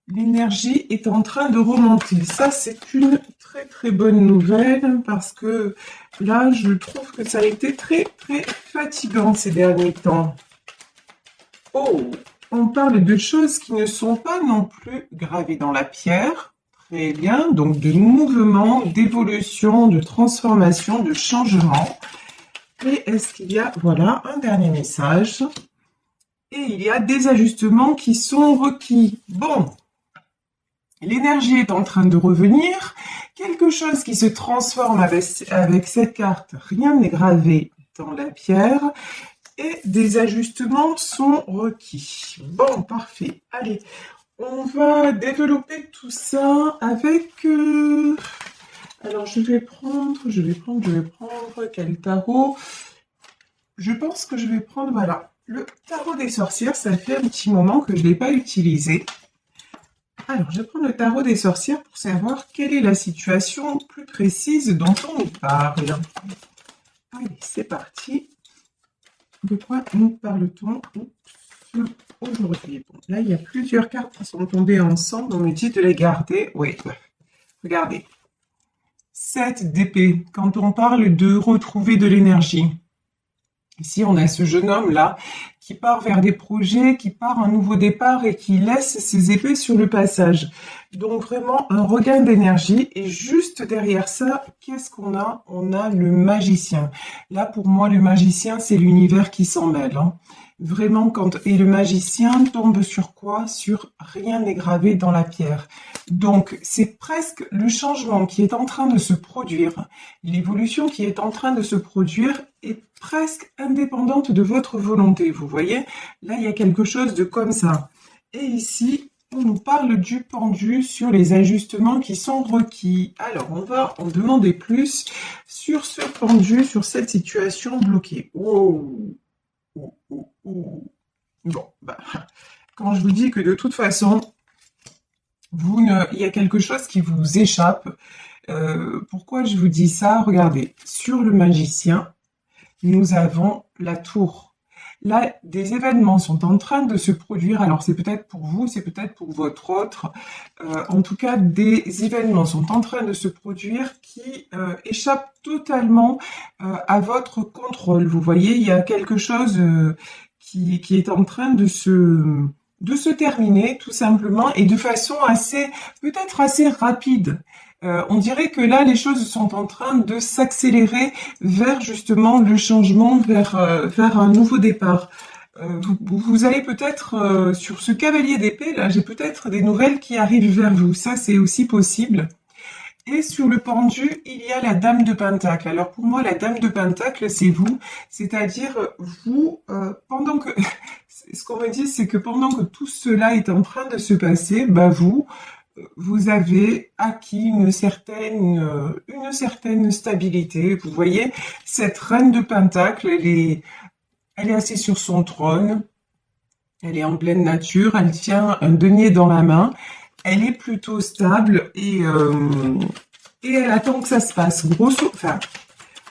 L'énergie est en train de remonter. Ça, c'est une très très bonne nouvelle parce que là, je trouve que ça a été très très fatigant ces derniers temps. Oh, on parle de choses qui ne sont pas non plus gravées dans la pierre. Très bien, donc de mouvement, d'évolution, de transformation, de changement. Et est-ce qu'il y a, voilà, un dernier message. Et il y a des ajustements qui sont requis. Bon, l'énergie est en train de revenir. Quelque chose qui se transforme avec cette carte. Rien n'est gravé dans la pierre. Et des ajustements sont requis. Bon, parfait. Allez, on va développer tout ça avec... Alors, je vais prendre quel tarot? Je pense que je vais prendre, voilà, le tarot des sorcières. Ça fait un petit moment que je ne l'ai pas utilisé. Alors, je prends le tarot des sorcières pour savoir quelle est la situation plus précise dont on nous parle. Allez, c'est parti. De quoi nous parle-t-on aujourd'hui? Bon, là, il y a plusieurs cartes qui sont tombées ensemble. On me dit de les garder. Oui, regardez. 7 d'épée. Quand on parle de retrouver de l'énergie. Ici, on a ce jeune homme-là qui part vers des projets, qui part un nouveau départ et qui laisse ses épées sur le passage. Donc vraiment un regain d'énergie. Et juste derrière ça, qu'est-ce qu'on a? On a le magicien. Là, pour moi, le magicien, c'est l'univers qui s'en mêle. Hein. Vraiment, et le magicien tombe sur quoi? Sur rien n'est gravé dans la pierre. Donc, c'est presque le changement qui est en train de se produire. L'évolution qui est en train de se produire est presque indépendante de votre volonté. Vous voyez, là, il y a quelque chose de comme ça. Et ici, on nous parle du pendu sur les ajustements qui sont requis. Alors, on va en demander plus sur ce pendu, sur cette situation bloquée. Oh, oh, oh, oh. Bon, bah, quand je vous dis que de toute façon, il y a quelque chose qui vous échappe. Pourquoi je vous dis ça? Regardez, sur le magicien, nous avons la tour. Là, des événements sont en train de se produire. Alors, c'est peut-être pour vous, c'est peut-être pour votre autre. En tout cas, des événements sont en train de se produire qui échappent totalement à votre contrôle. Vous voyez, il y a quelque chose qui est en train de se terminer, tout simplement, et de façon peut-être assez rapide. On dirait que là, les choses sont en train de s'accélérer vers justement le changement, vers un nouveau départ. Vous allez peut-être, sur ce cavalier d'épée, là, j'ai peut-être des nouvelles qui arrivent vers vous. Ça, c'est aussi possible. Et sur le pendu, il y a la dame de Pentacle. Alors pour moi, la dame de Pentacle, c'est vous. C'est-à-dire, vous, pendant que... Ce qu'on me dit, c'est que pendant que tout cela est en train de se passer, bah vous avez acquis une certaine stabilité. Vous voyez, cette reine de Pentacle, elle est assise sur son trône, elle est en pleine nature, elle tient un denier dans la main, elle est plutôt stable et elle attend que ça se passe. Enfin,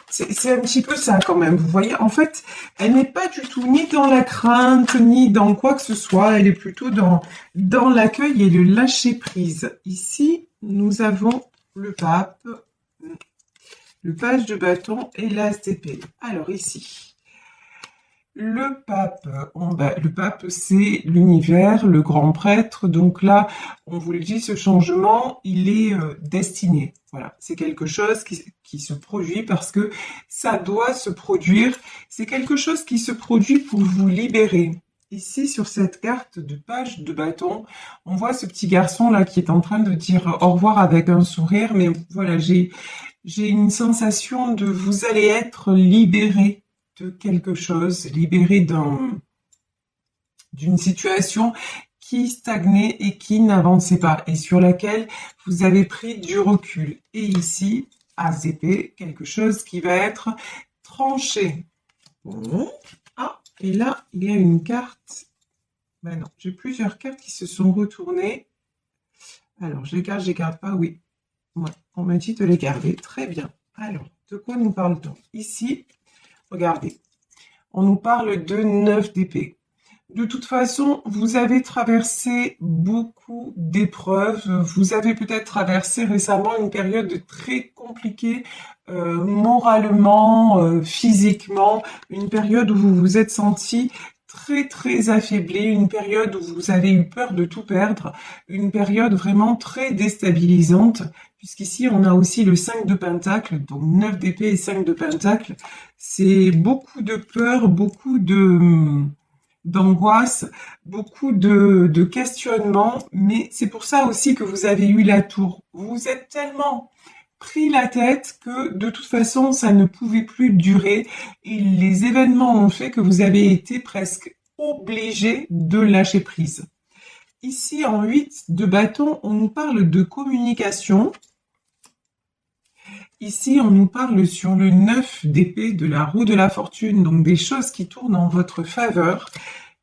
c'est un petit peu ça quand même, vous voyez. En fait, elle n'est pas du tout ni dans la crainte, ni dans quoi que ce soit. Elle est plutôt dans l'accueil et le lâcher-prise. Ici, nous avons le pape, le page de bâton et l'as d'épée. Alors ici, le pape, c'est l'univers, le grand prêtre. Donc là, on vous le dit, ce changement, il est destiné. Voilà, c'est quelque chose qui se produit parce que ça doit se produire. C'est quelque chose qui se produit pour vous libérer. Ici, sur cette carte de page de bâton, on voit ce petit garçon là qui est en train de dire au revoir avec un sourire. Mais voilà, j'ai une sensation de vous allez être libéré de quelque chose, libéré d'une situation qui stagnait et qui n'avançait pas et sur laquelle vous avez pris du recul. Et ici, as d'épée, quelque chose qui va être tranché. Bon. Ah, et là, il y a une carte. Ben non, j'ai plusieurs cartes qui se sont retournées. Alors, je les garde pas, oui. Ouais, on m'a dit de les garder. Très bien. Alors, de quoi nous parle-t-on? Ici, regardez, on nous parle de 9 d'épée. De toute façon, vous avez traversé beaucoup d'épreuves. Vous avez peut-être traversé récemment une période très compliquée, moralement, physiquement, une période où vous vous êtes senti très très affaibli, une période où vous avez eu peur de tout perdre, une période vraiment très déstabilisante, puisqu'ici on a aussi le 5 de Pentacle, donc 9 d'épée et 5 de Pentacle. C'est beaucoup de peur, beaucoup d'angoisse, beaucoup de questionnements, mais c'est pour ça aussi que vous avez eu la tour. Vous vous êtes tellement pris la tête que de toute façon ça ne pouvait plus durer et les événements ont fait que vous avez été presque obligé de lâcher prise. Ici en 8 de bâton, on nous parle de communication. Ici, on nous parle sur le 9 d'épée de la roue de la fortune, donc des choses qui tournent en votre faveur.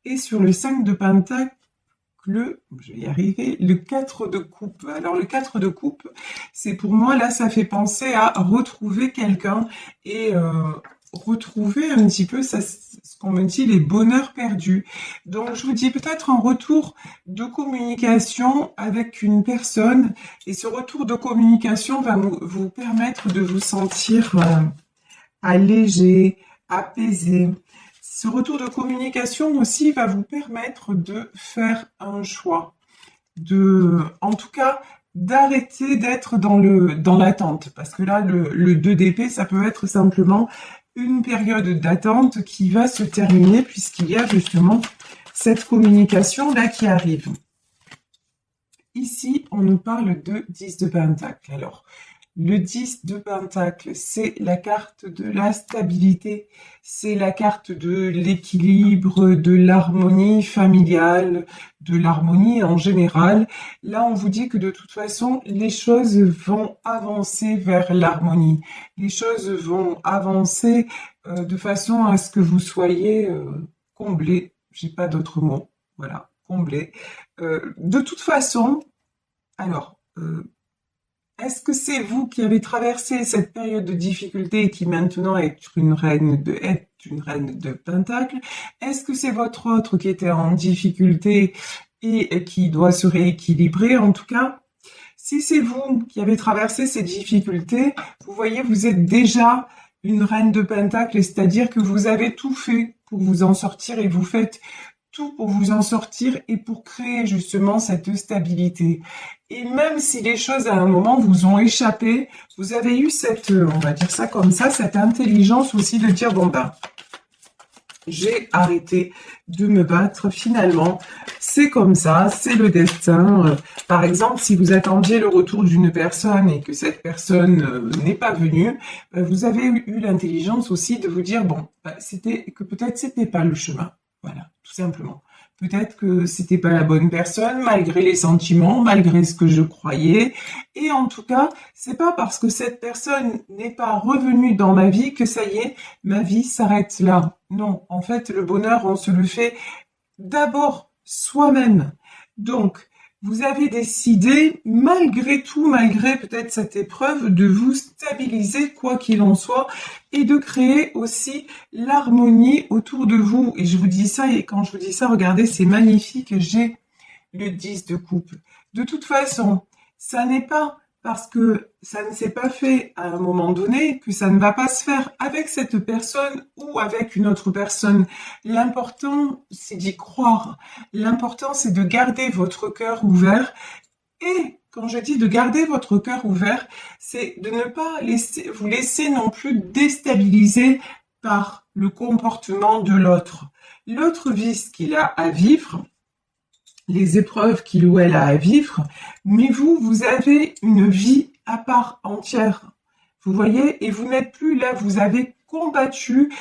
Et sur le 5 de pentacle, je vais y arriver, le 4 de coupe. Alors le 4 de coupe, c'est pour moi, là, ça fait penser à retrouver quelqu'un et retrouver un petit peu ce qu'on me dit, les bonheurs perdus. Donc je vous dis peut-être un retour de communication avec une personne et ce retour de communication va vous permettre de vous sentir allégé, apaisé. Ce retour de communication aussi va vous permettre de faire un choix, en tout cas, d'arrêter d'être dans l'attente. Parce que là, le 2 d'épée, ça peut être simplement une période d'attente qui va se terminer puisqu'il y a justement cette communication-là qui arrive. Ici, on nous parle de 10 de Pentacle. Alors, le 10 de Pentacle, c'est la carte de la stabilité, c'est la carte de l'équilibre, de l'harmonie familiale, de l'harmonie en général. Là, on vous dit que de toute façon, les choses vont avancer vers l'harmonie. Les choses vont avancer de façon à ce que vous soyez comblé. J'ai pas d'autre mot. Voilà, comblé. De toute façon, alors... est-ce que c'est vous qui avez traversé cette période de difficulté et qui maintenant est une reine de Pentacle? Est-ce que c'est votre autre qui était en difficulté et qui doit se rééquilibrer? En tout cas, si c'est vous qui avez traversé ces difficultés, vous voyez, vous êtes déjà une reine de Pentacle, c'est-à-dire que vous avez tout fait pour vous en sortir et vous faites tout pour vous en sortir et pour créer justement cette stabilité. Et même si les choses à un moment vous ont échappé, vous avez eu cette, on va dire ça comme ça, cette intelligence aussi de dire, bon ben, j'ai arrêté de me battre finalement, c'est comme ça, c'est le destin. Par exemple, si vous attendiez le retour d'une personne et que cette personne n'est pas venue, vous avez eu l'intelligence aussi de vous dire, bon, peut-être c'était pas le chemin. Voilà, tout simplement. Peut-être que c'était pas la bonne personne, malgré les sentiments, malgré ce que je croyais. Et en tout cas, c'est pas parce que cette personne n'est pas revenue dans ma vie que ça y est, ma vie s'arrête là. Non, en fait, le bonheur, on se le fait d'abord soi-même. Donc, vous avez décidé, malgré tout, malgré peut-être cette épreuve, de vous stabiliser, quoi qu'il en soit, et de créer aussi l'harmonie autour de vous. Et je vous dis ça, et quand je vous dis ça, regardez, c'est magnifique, j'ai le 10 de coupe. De toute façon, ça n'est pas parce que ça ne s'est pas fait à un moment donné que ça ne va pas se faire avec cette personne ou avec une autre personne. L'important, c'est d'y croire. L'important, c'est de garder votre cœur ouvert. Et quand je dis de garder votre cœur ouvert, c'est de ne pas vous laisser non plus déstabiliser par le comportement de l'autre. L'autre vit ce qu'il a à vivre, les épreuves qu'il ou elle a à vivre, mais vous avez une vie à part entière. Vous voyez, et vous n'êtes plus là, vous avez combattu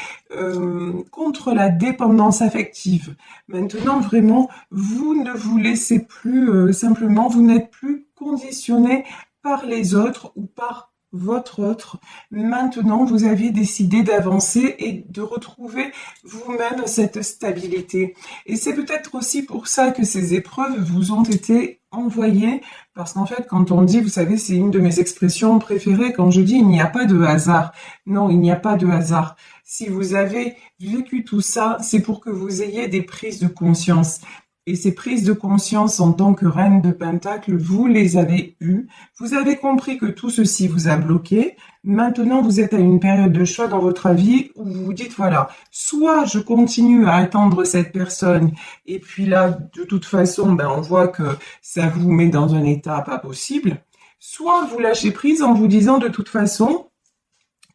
contre la dépendance affective. Maintenant, vraiment, vous ne vous laissez plus, simplement, vous n'êtes plus conditionné par les autres ou par votre autre. Maintenant, vous avez décidé d'avancer et de retrouver vous-même cette stabilité. Et c'est peut-être aussi pour ça que ces épreuves vous ont été envoyer, parce qu'en fait, quand on dit, vous savez, c'est une de mes expressions préférées, quand je dis il n'y a pas de hasard. Non, il n'y a pas de hasard. Si vous avez vécu tout ça, c'est pour que vous ayez des prises de conscience. Et ces prises de conscience en tant que reine de Pentacle, vous les avez eues. Vous avez compris que tout ceci vous a bloqué. Maintenant, vous êtes à une période de choix dans votre vie où vous vous dites, voilà, soit je continue à attendre cette personne, et puis là, de toute façon, ben, on voit que ça vous met dans un état pas possible, soit vous lâchez prise en vous disant, de toute façon,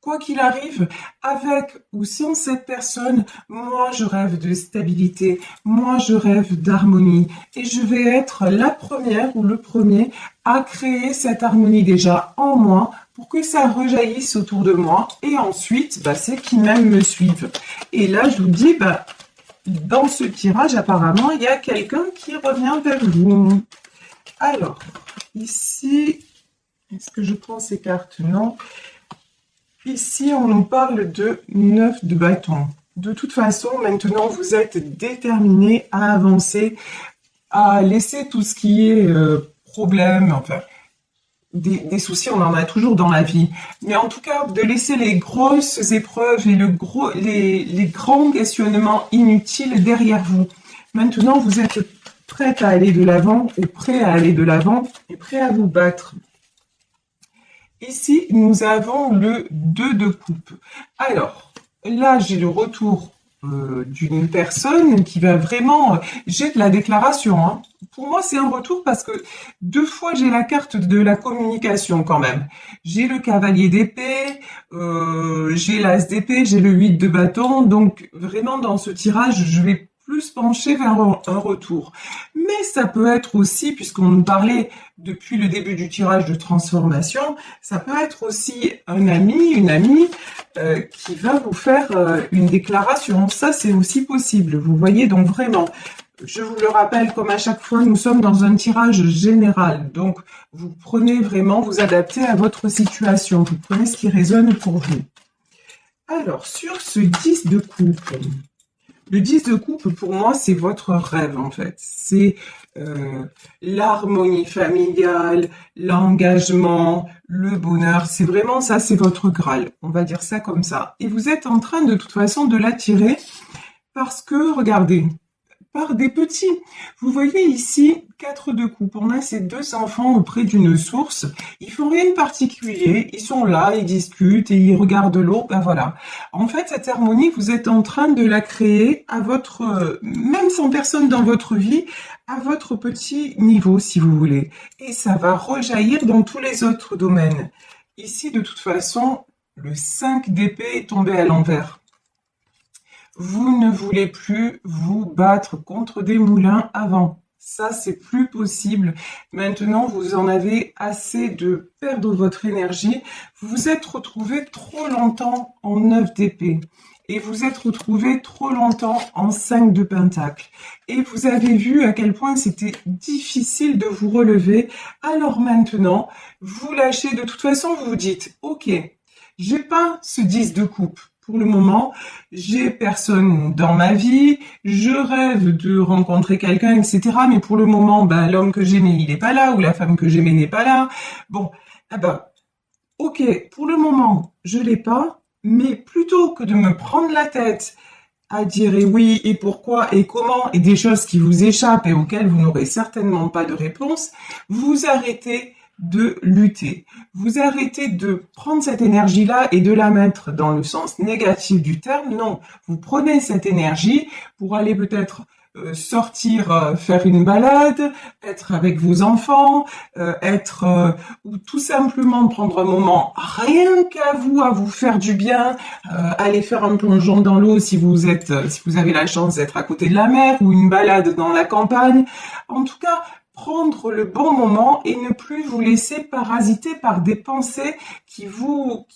quoi qu'il arrive, avec ou sans cette personne, moi je rêve de stabilité, moi je rêve d'harmonie et je vais être la première ou le premier à créer cette harmonie déjà en moi pour que ça rejaillisse autour de moi et ensuite, c'est qui même me suivent. Et là, je vous dis, dans ce tirage, apparemment, il y a quelqu'un qui revient vers vous. Alors, ici, est-ce que je prends ces cartes? Non. Ici, on nous parle de 9 de bâton. De toute façon, maintenant, vous êtes déterminé à avancer, à laisser tout ce qui est problème, enfin, des soucis, on en a toujours dans la vie. Mais en tout cas, de laisser les grosses épreuves et les grands questionnements inutiles derrière vous. Maintenant, vous êtes prête à aller de l'avant, ou prêt à aller de l'avant, et prêt à vous battre. Ici, nous avons le 2 de coupe. Alors, là, j'ai le retour d'une personne qui va vraiment... J'ai de la déclaration. Hein. Pour moi, c'est un retour parce que 2 fois, j'ai la carte de la communication quand même. J'ai le cavalier d'épée, j'ai l'as d'épée, j'ai le 8 de bâton. Donc, vraiment, dans ce tirage, je vais plus pencher vers un retour. Mais ça peut être aussi, puisqu'on nous parlait depuis le début du tirage de transformation, ça peut être aussi un ami, une amie qui va vous faire une déclaration. Ça, c'est aussi possible. Vous voyez, donc vraiment, je vous le rappelle, comme à chaque fois, nous sommes dans un tirage général. Donc, vous prenez vraiment, vous adaptez à votre situation. Vous prenez ce qui résonne pour vous. Alors, sur ce 10 de coupe... Le 10 de coupe, pour moi, c'est votre rêve, en fait. C'est l'harmonie familiale, l'engagement, le bonheur. C'est vraiment ça, c'est votre Graal. On va dire ça comme ça. Et vous êtes en train, de toute façon, de l'attirer parce que, regardez, par des petits. Vous voyez ici, 4 de coupe. On a ces 2 enfants auprès d'une source. Ils font rien de particulier. Ils sont là, ils discutent et ils regardent l'eau. Voilà. En fait, cette harmonie, vous êtes en train de la créer à votre, même sans personne dans votre vie, à votre petit niveau, si vous voulez. Et ça va rejaillir dans tous les autres domaines. Ici, de toute façon, le 5 d'épée est tombé à l'envers. Vous ne voulez plus vous battre contre des moulins avant. Ça, c'est plus possible. Maintenant, vous en avez assez de perdre votre énergie. Vous vous êtes retrouvé trop longtemps en 9 d'épée. Et vous êtes retrouvé trop longtemps en 5 de pentacle. Et vous avez vu à quel point c'était difficile de vous relever. Alors maintenant, vous lâchez. De toute façon, vous vous dites, ok, j'ai pas ce 10 de coupe. Pour le moment, j'ai personne dans ma vie, je rêve de rencontrer quelqu'un, etc. Mais pour le moment, l'homme que j'aimais, il n'est pas là, ou la femme que j'aimais n'est pas là. Bon, ok, pour le moment, je l'ai pas, mais plutôt que de me prendre la tête à dire et oui, et pourquoi, et comment, et des choses qui vous échappent et auxquelles vous n'aurez certainement pas de réponse, vous arrêtez de lutter. Vous arrêtez de prendre cette énergie-là et de la mettre dans le sens négatif du terme. Non, vous prenez cette énergie pour aller peut-être sortir, faire une balade, être avec vos enfants, ou tout simplement prendre un moment rien qu'à vous, à vous faire du bien, aller faire un plongeon dans l'eau si vous avez la chance d'être à côté de la mer, ou une balade dans la campagne. En tout cas, prendre le bon moment et ne plus vous laisser parasiter par des pensées qui vous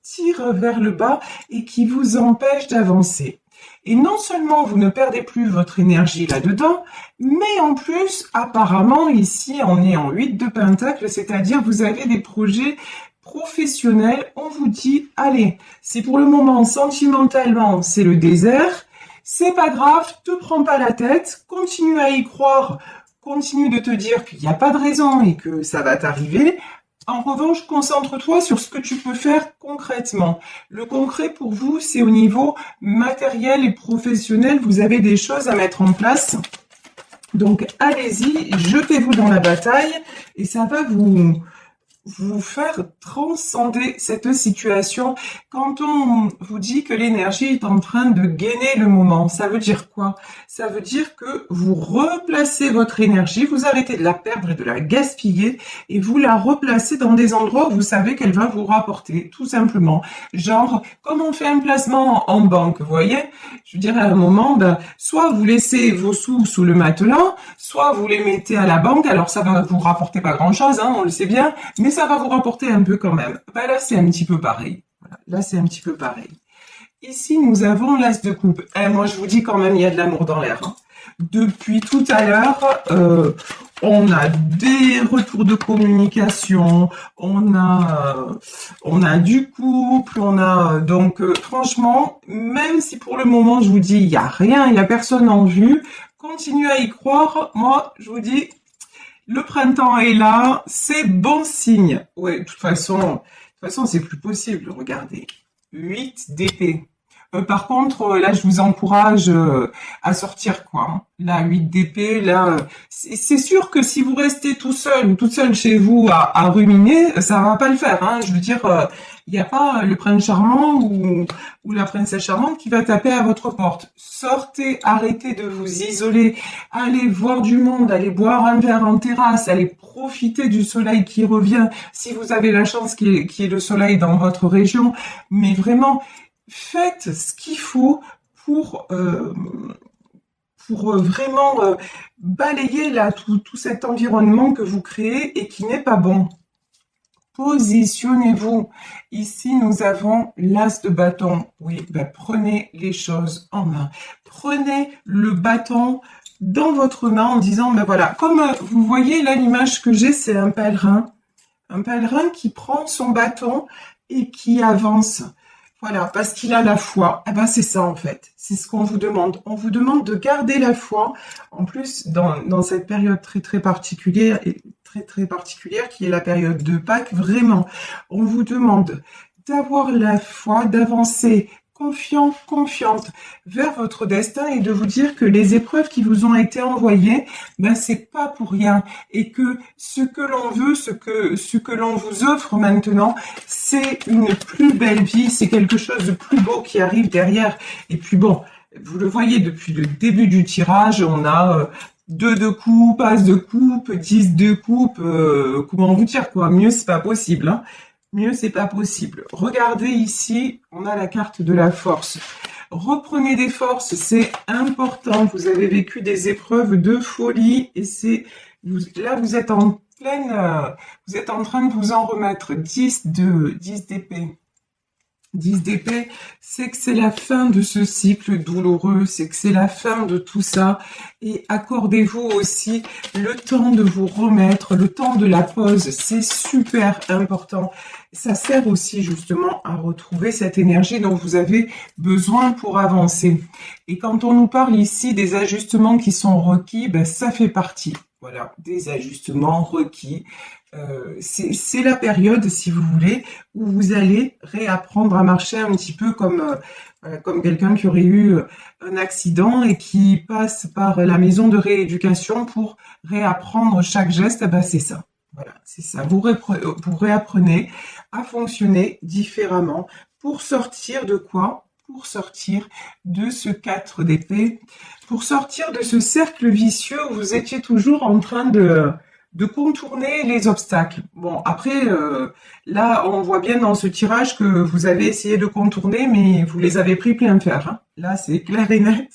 tirent vers le bas et qui vous empêchent d'avancer. Et non seulement vous ne perdez plus votre énergie là-dedans, mais en plus, apparemment, ici, on est en 8 de pentacle, c'est-à-dire vous avez des projets professionnels. On vous dit, allez, si pour le moment, sentimentalement, c'est le désert, c'est pas grave, te prends pas la tête, continue à y croire continue de te dire qu'il n'y a pas de raison et que ça va t'arriver. En revanche, concentre-toi sur ce que tu peux faire concrètement. Le concret pour vous, c'est au niveau matériel et professionnel. Vous avez des choses à mettre en place. Donc, allez-y, jetez-vous dans la bataille et ça va vous faire transcender cette situation. Quand on vous dit que l'énergie est en train de gainer le moment, ça veut dire quoi? Ça veut dire que vous replacez votre énergie, vous arrêtez de la perdre et de la gaspiller et vous la replacez dans des endroits où vous savez qu'elle va vous rapporter, tout simplement. Genre, comme on fait un placement en banque, vous voyez? Je dirais à un moment, soit vous laissez vos sous sous le matelas, soit vous les mettez à la banque, alors ça va vous rapporter pas grand-chose, hein, on le sait bien, mais ça va vous rapporter un peu quand même. Là, c'est un petit peu pareil. Voilà. Là, c'est un petit peu pareil. Ici, nous avons l'as de coupe. Moi, je vous dis quand même, il y a de l'amour dans l'air. Hein. Depuis tout à l'heure, on a des retours de communication, on a du couple, on a donc franchement, même si pour le moment, je vous dis, il n'y a rien, il n'y a personne en vue, continuez à y croire. Moi, je vous dis, le printemps est là, c'est bon signe. Ouais, de toute façon, c'est plus possible. Regardez, 8 d'épée. Par contre, là, je vous encourage à sortir quoi. Hein. Là, 8 d'épée, là, c'est sûr que si vous restez tout seul ou toute seule chez vous à ruminer, ça va pas le faire. Hein. Je veux dire, il n'y a pas le prince charmant ou la princesse charmante qui va taper à votre porte. Sortez, arrêtez de vous isoler, allez voir du monde, allez boire un verre en terrasse, allez profiter du soleil qui revient, si vous avez la chance qu'il y ait le soleil dans votre région, mais vraiment, faites ce qu'il faut pour vraiment balayer là tout cet environnement que vous créez et qui n'est pas bon. Positionnez-vous. Ici, nous avons l'as de bâton. Oui, prenez les choses en main. Prenez le bâton dans votre main en disant, voilà, comme vous voyez là, l'image que j'ai, c'est un pèlerin. Un pèlerin qui prend son bâton et qui avance. Voilà, parce qu'il a la foi. C'est ça en fait. C'est ce qu'on vous demande. On vous demande de garder la foi. En plus, dans cette période très particulière et très particulière qui est la période de Pâques, vraiment, on vous demande d'avoir la foi, d'avancer confiant, confiante vers votre destin et de vous dire que les épreuves qui vous ont été envoyées, c'est pas pour rien et que ce que l'on veut, ce que l'on vous offre maintenant, c'est une plus belle vie, c'est quelque chose de plus beau qui arrive derrière. Et puis bon, vous le voyez depuis le début du tirage, on a 2 de coupe, as de coupe, 10 de coupe, comment vous dire quoi, mieux c'est pas possible, hein. Mieux, c'est pas possible. Regardez ici, on a la carte de la force. Reprenez des forces, c'est important. Vous avez vécu des épreuves de folie et là, vous êtes en pleine, vous êtes en train de vous en remettre. 10 d'épée. 10 d'épée, c'est que c'est la fin de ce cycle douloureux, c'est que c'est la fin de tout ça. Et accordez-vous aussi le temps de vous remettre, le temps de la pause, c'est super important. Ça sert aussi justement à retrouver cette énergie dont vous avez besoin pour avancer. Et quand on nous parle ici des ajustements qui sont requis, ça fait partie. Voilà, des ajustements requis. C'est la période, si vous voulez, où vous allez réapprendre à marcher un petit peu comme quelqu'un qui aurait eu un accident et qui passe par la maison de rééducation pour réapprendre chaque geste. C'est ça. Voilà, c'est ça. Vous réapprenez à fonctionner différemment pour sortir de quoi? Pour sortir de ce 4 d'épée, pour sortir de ce cercle vicieux où vous étiez toujours en train de contourner les obstacles. Bon, après, là, on voit bien dans ce tirage que vous avez essayé de contourner, mais vous les avez pris plein fer. Hein. Là, c'est clair et net.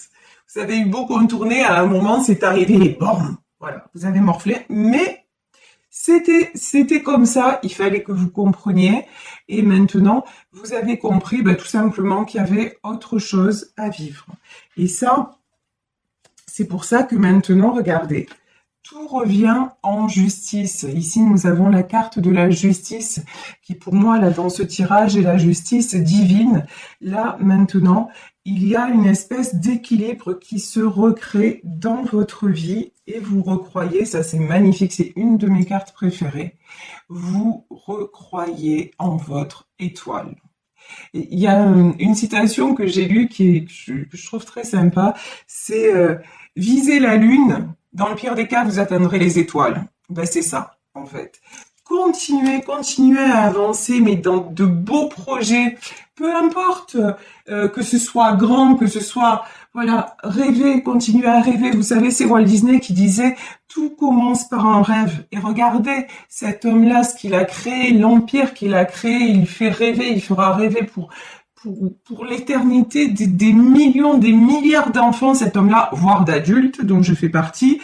Vous avez eu beau contourner, à un moment, c'est arrivé, bon, voilà, vous avez morflé, mais c'était comme ça, il fallait que vous compreniez, et maintenant, vous avez compris tout simplement qu'il y avait autre chose à vivre. Et ça, c'est pour ça que maintenant, regardez, tout revient en justice. Ici, nous avons la carte de la justice qui, pour moi, là, dans ce tirage, est la justice divine. Là, maintenant, il y a une espèce d'équilibre qui se recrée dans votre vie et vous recroyez, ça c'est magnifique, c'est une de mes cartes préférées, vous recroyez en votre étoile. Et il y a une citation que j'ai lue que je trouve très sympa, c'est visez la lune, dans le pire des cas vous atteindrez les étoiles. Ben, c'est ça en fait. Continuez à avancer, mais dans de beaux projets, peu importe que ce soit grand, que ce soit, voilà, rêver, continuez à rêver. Vous savez, c'est Walt Disney qui disait tout commence par un rêve. Et regardez cet homme-là, ce qu'il a créé, l'empire qu'il a créé, il fait rêver, il fera rêver pour l'éternité des millions, des milliards d'enfants, cet homme-là, voire d'adultes, dont je fais partie.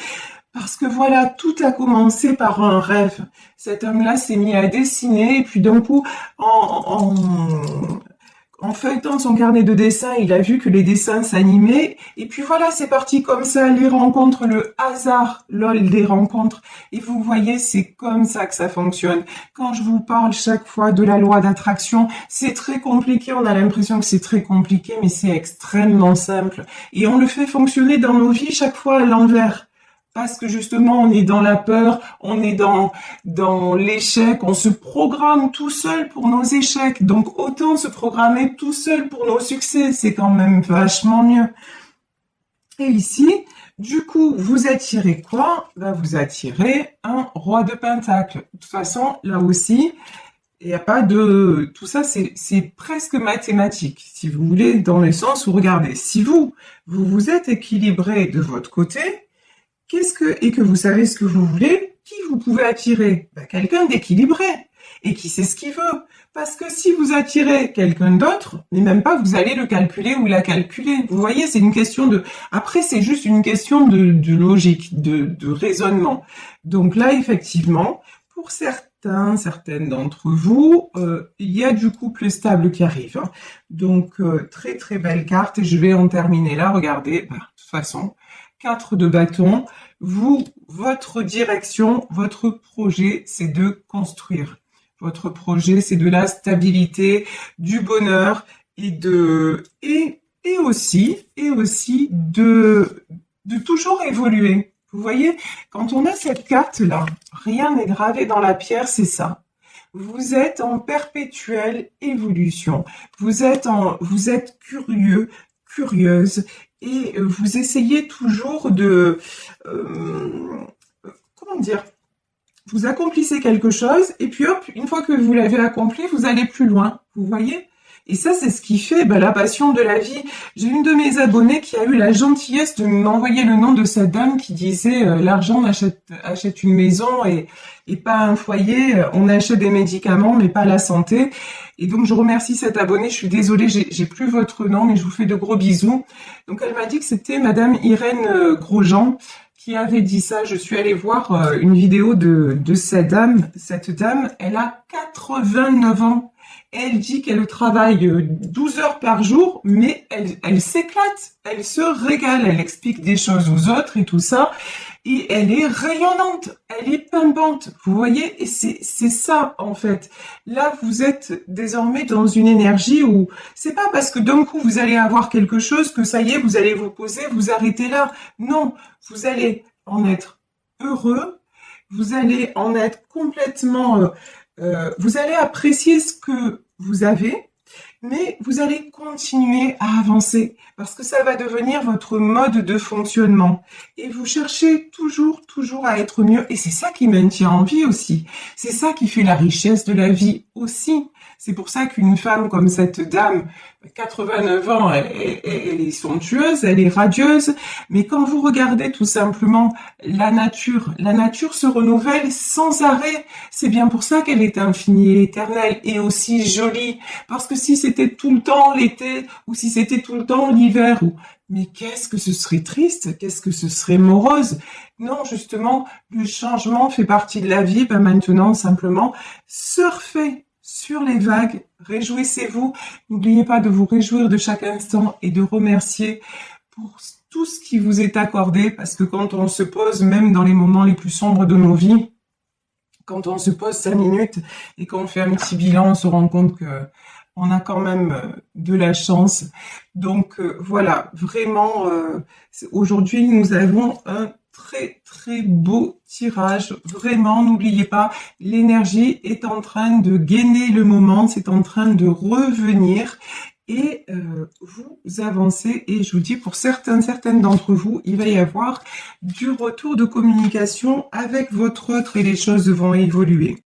Parce que voilà, tout a commencé par un rêve. Cet homme-là s'est mis à dessiner et puis d'un coup, en feuilletant son carnet de dessin, il a vu que les dessins s'animaient. Et puis voilà, c'est parti comme ça, les rencontres, le hasard, lol, des rencontres. Et vous voyez, c'est comme ça que ça fonctionne. Quand je vous parle chaque fois de la loi d'attraction, c'est très compliqué, on a l'impression que c'est très compliqué, mais c'est extrêmement simple. Et on le fait fonctionner dans nos vies chaque fois à l'envers. Parce que justement, on est dans la peur, on est dans l'échec, on se programme tout seul pour nos échecs. Donc, autant se programmer tout seul pour nos succès, c'est quand même vachement mieux. Et ici, du coup, vous attirez quoi? Ben, vous attirez un roi de pentacle. De toute façon, là aussi, il n'y a pas de... Tout ça, c'est presque mathématique, si vous voulez, dans le sens où, regardez, si vous êtes équilibré de votre côté, et que vous savez ce que vous voulez, qui vous pouvez attirer? Ben, quelqu'un d'équilibré et qui sait ce qu'il veut. Parce que si vous attirez quelqu'un d'autre, mais même pas vous allez le calculer ou la calculer. Vous voyez, c'est une question de... Après, c'est juste une question de logique, de raisonnement. Donc là, effectivement, pour certaines d'entre vous, il y a du couple stable qui arrive. Hein. Donc, très très belle carte. Et je vais en terminer là. Regardez, ben, de toute façon... 4 de bâton, votre direction, votre projet, c'est de construire. Votre projet, c'est de la stabilité, du bonheur et aussi de toujours évoluer. Vous voyez, quand on a cette carte-là, rien n'est gravé dans la pierre, c'est ça. Vous êtes en perpétuelle évolution. Vous êtes curieux, curieuse, et vous essayez toujours de... comment dire? Vous accomplissez quelque chose, et puis hop, une fois que vous l'avez accompli, vous allez plus loin. Vous voyez? Et ça, c'est ce qui fait la passion de la vie. J'ai une de mes abonnées qui a eu la gentillesse de m'envoyer le nom de cette dame qui disait l'argent achète une maison et pas un foyer. On achète des médicaments, mais pas la santé. Et donc, je remercie cette abonnée. Je suis désolée, j'ai plus votre nom, mais je vous fais de gros bisous. Donc, elle m'a dit que c'était Madame Irène Grosjean qui avait dit ça. Je suis allée voir une vidéo de cette dame. Cette dame, elle a 89 ans. Elle dit qu'elle travaille 12 heures par jour, mais elle s'éclate, elle se régale, elle explique des choses aux autres et tout ça, et elle est rayonnante, elle est pimpante, vous voyez, et c'est ça en fait. Là, vous êtes désormais dans une énergie où c'est pas parce que d'un coup vous allez avoir quelque chose que ça y est, vous allez vous poser, vous arrêtez là. Non, vous allez en être heureux, vous allez en être complètement... vous allez apprécier ce que vous avez, mais vous allez continuer à avancer parce que ça va devenir votre mode de fonctionnement. Et vous cherchez toujours à être mieux. Et c'est ça qui maintient en vie aussi. C'est ça qui fait la richesse de la vie aussi. C'est pour ça qu'une femme comme cette dame, 89 ans, elle est somptueuse, elle est radieuse. Mais quand vous regardez tout simplement la nature se renouvelle sans arrêt. C'est bien pour ça qu'elle est infinie et éternelle et aussi jolie. Parce que si c'était tout le temps l'été ou si c'était tout le temps l'hiver, mais qu'est-ce que ce serait triste, qu'est-ce que ce serait morose. Non, justement, le changement fait partie de la vie. Maintenant, simplement, surfez sur les vagues, réjouissez-vous. N'oubliez pas de vous réjouir de chaque instant et de remercier pour tout ce qui vous est accordé, parce que quand on se pose, même dans les moments les plus sombres de nos vies, quand on se pose 5 minutes et qu'on fait un petit bilan, on se rend compte que on a quand même de la chance. Donc voilà, vraiment, aujourd'hui nous avons un très très beau tirage. Vraiment, n'oubliez pas, l'énergie est en train de gainer le moment, c'est en train de revenir. Et vous avancez, et je vous dis, pour certaines d'entre vous, il va y avoir du retour de communication avec votre autre et les choses vont évoluer.